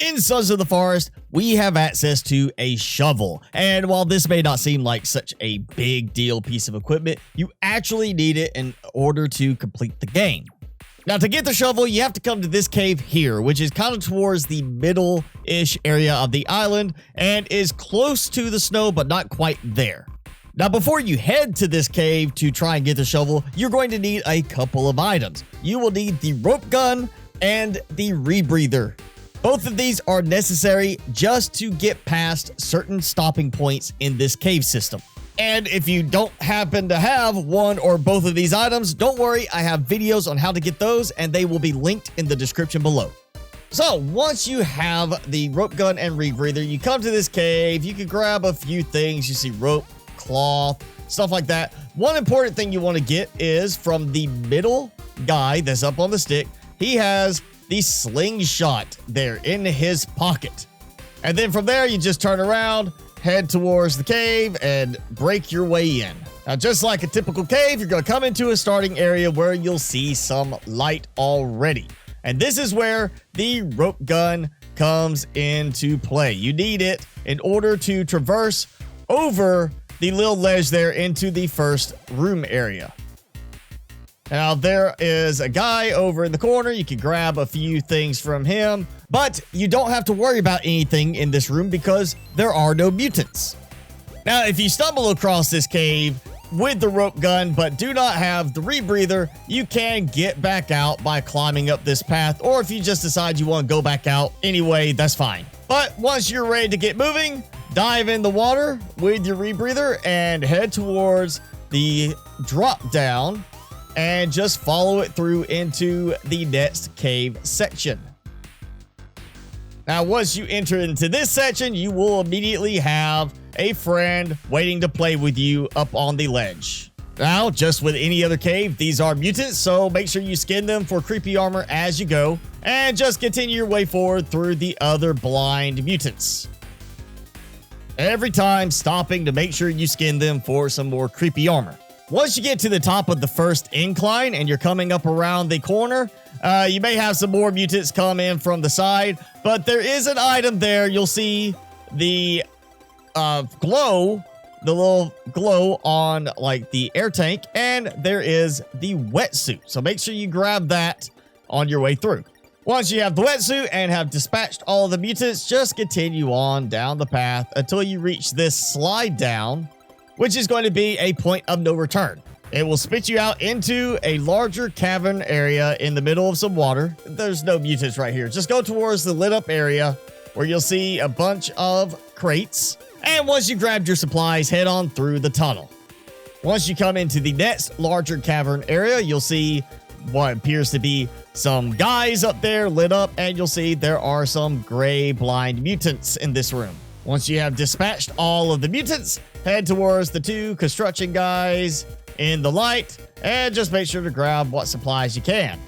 In Sons of the Forest, we have access to a shovel, and while this may not seem like such a big deal piece of equipment, you actually need it in order to complete the game. Now, to get the shovel, you have to come to this cave here, which is kind of towards the middle-ish area of the island and is close to the snow, but not quite there. Now, before you head to this cave to try and get the shovel, you're going to need a couple of items. You will need the rope gun and the rebreather. Both of these are necessary just to get past certain stopping points in this cave system. And if you don't happen to have one or both of these items, don't worry, I have videos on how to get those and they will be linked in the description below. So once you have the rope gun and rebreather, you come to this cave, you can grab a few things. You see rope, cloth, stuff like that. One important thing you want to get is from the middle guy that's up on the stick. He has the slingshot there in his pocket. And then from there, you just turn around, head towards the cave, and break your way in. Now, just like a typical cave, you're going to come into a starting area where you'll see some light already. And this is where the rope gun comes into play. You need it in order to traverse over the little ledge there into the first room area. Now, there is a guy over in the corner. You can grab a few things from him, but you don't have to worry about anything in this room because there are no mutants. Now, if you stumble across this cave with the rope gun but do not have the rebreather, you can get back out by climbing up this path, or if you just decide you want to go back out anyway, that's fine. But once you're ready to get moving, dive in the water with your rebreather and head towards the drop down and just follow it through into the next cave section. Now, once you enter into this section, you will immediately have a friend waiting to play with you up on the ledge. Now, just with any other cave, these are mutants, so make sure you skin them for creepy armor as you go, and just continue your way forward through the other blind mutants. Every time stopping to make sure you skin them for some more creepy armor. Once you get to the top of the first incline and you're coming up around the corner, you may have some more mutants come in from the side, but there is an item there. You'll see the glow, the little glow on like the air tank, and there is the wetsuit. So make sure you grab that on your way through. Once you have the wetsuit and have dispatched all of the mutants, just continue on down the path until you reach this slide down, which is going to be a point of no return. It will spit you out into a larger cavern area in the middle of some water. There's no mutants right here. Just go towards the lit up area where you'll see a bunch of crates. And once you grabbed your supplies, head on through the tunnel. Once you come into the next larger cavern area, you'll see what appears to be some guys up there lit up, and you'll see there are some gray blind mutants in this room. Once you have dispatched all of the mutants, head towards the two construction guys in the light and just make sure to grab what supplies you can.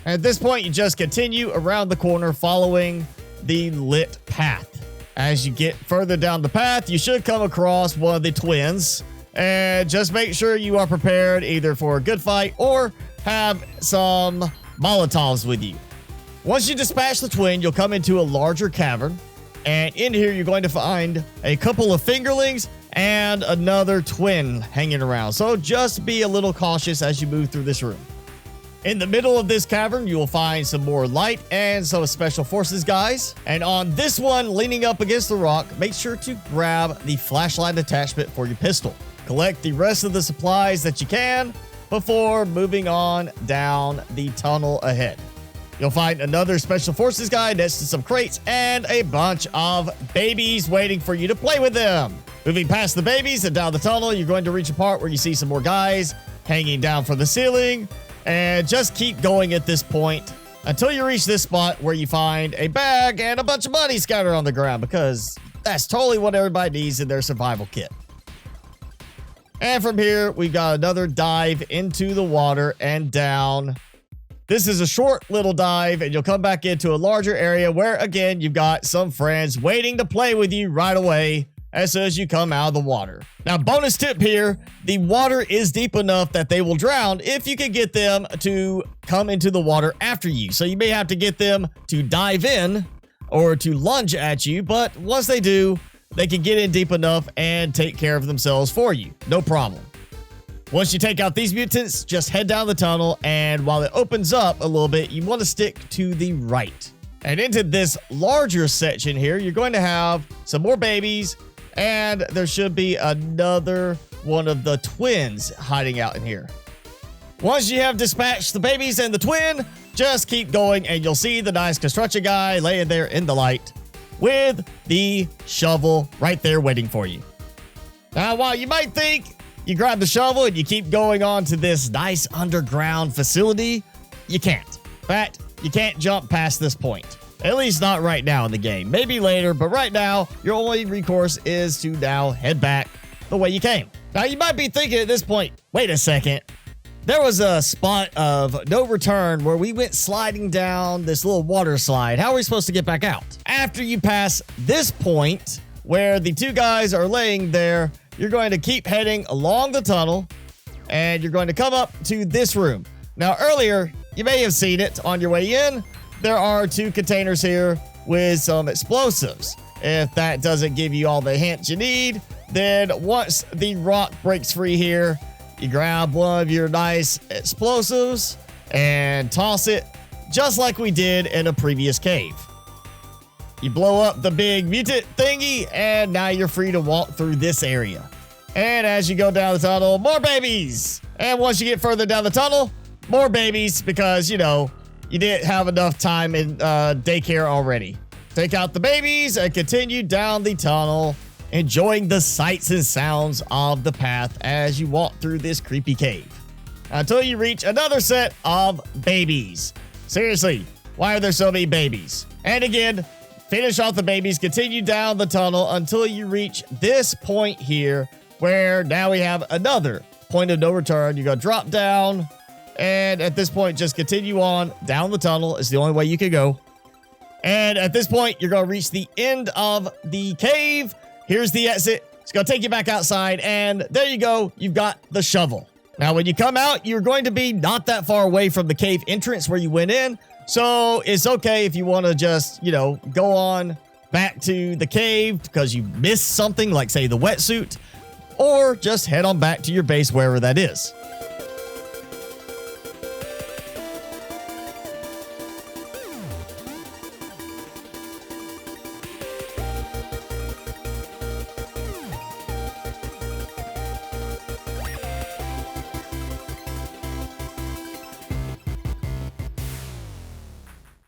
At this point, you just continue around the corner following the lit path. As you get further down the path, you should come across one of the twins, and just make sure you are prepared either for a good fight or have some Molotovs with you. Once you dispatch the twin, you'll come into a larger cavern. And in here, you're going to find a couple of fingerlings and another twin hanging around. So just be a little cautious as you move through this room. In the middle of this cavern, you will find some more light and some special forces guys. And on this one, leaning up against the rock, make sure to grab the flashlight attachment for your pistol. Collect the rest of the supplies that you can before moving on down the tunnel ahead. You'll find another special forces guy next to some crates and a bunch of babies waiting for you to play with them. Moving past the babies and down the tunnel, you're going to reach a part where you see some more guys hanging down from the ceiling, and just keep going at this point until you reach this spot where you find a bag and a bunch of money scattered on the ground, because that's totally what everybody needs in their survival kit. And from here, we've got another dive into the water and down. This is a short little dive, and you'll come back into a larger area where, again, you've got some friends waiting to play with you right away as soon as you come out of the water. Now, bonus tip here, the water is deep enough that they will drown if you can get them to come into the water after you. So you may have to get them to dive in or to lunge at you, but once they do, they can get in deep enough and take care of themselves for you. No problem. Once you take out these mutants, just head down the tunnel, and while it opens up a little bit, you want to stick to the right. And into this larger section here, you're going to have some more babies, and there should be another one of the twins hiding out in here. Once you have dispatched the babies and the twin, just keep going and you'll see the nice construction guy laying there in the light with the shovel right there waiting for you. Now, while you might think you grab the shovel and you keep going on to this nice underground facility, you can't. In fact, you can't jump past this point. At least not right now in the game. Maybe later, but right now, your only recourse is to now head back the way you came. Now, you might be thinking at this point, wait a second. There was a spot of no return where we went sliding down this little water slide. How are we supposed to get back out? After you pass this point where the two guys are laying there, you're going to keep heading along the tunnel and you're going to come up to this room. Now, earlier, you may have seen it on your way in. There are two containers here with some explosives. If that doesn't give you all the hints you need, then once the rock breaks free here, you grab one of your nice explosives and toss it just like we did in a previous cave. You blow up the big mutant thingy, and now you're free to walk through this area. And as you go down the tunnel, more babies. And once you get further down the tunnel, more babies because, you know, you didn't have enough time in daycare already. Take out the babies and continue down the tunnel, enjoying the sights and sounds of the path as you walk through this creepy cave until you reach another set of babies. Seriously, why are there so many babies? And again, finish off the babies, continue down the tunnel until you reach this point here where now we have another point of no return. You're going to drop down, and at this point, just continue on down the tunnel. It's the only way you can go. And at this point, you're going to reach the end of the cave. Here's the exit. It's going to take you back outside, and there you go. You've got the shovel. Now, when you come out, you're going to be not that far away from the cave entrance where you went in, so it's okay if you want to just, you know, go on back to the cave because you missed something, like, say, the wetsuit, or just head on back to your base wherever that is.